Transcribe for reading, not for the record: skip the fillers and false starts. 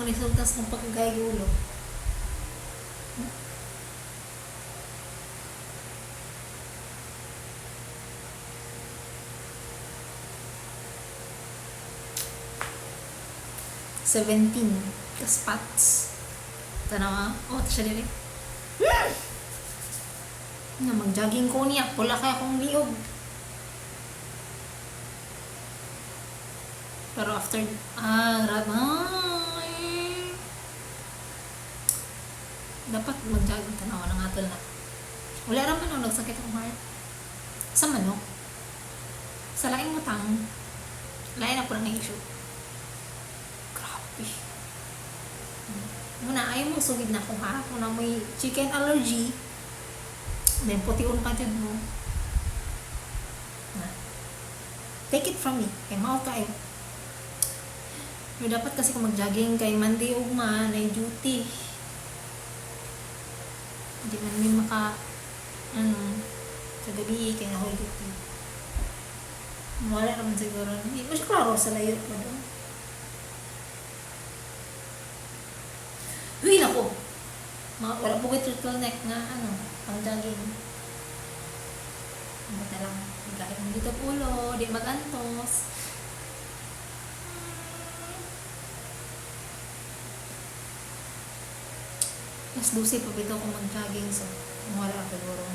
ang resulta sa kong pagkagay ulo. Seventeen ka spots. Tanawa. Oh, siya dili. Na mag-jogging ko niya. Pula kaya akong liog. Pero after, dapat mag-jogging. Tanawa ng atol na. Wala raman ako nagsakit ang heart. Sa manok. Sa laing mutang. Lain ako ng issue. Grabe. Muna, ayaw mo sugid na ako ha. Kung na may chicken allergy, then putiun pa dyan mo. Na. Take it from me. Kay mao kayo. Pero dapat kasi kung mag-jogging kay Monday ugma, na duty. Hindi man may sa gabi, kaya na duty. Wala naman siguro. Hindi mo siya klaro sa layo ko doon. Uy, naku! Wala po kayo turtleneck na pang jogging. Bata lang. Kahit mo dito ulo, di mag-antos. Mas 12 pa bito kung mag-jogging, so wala ka siguro.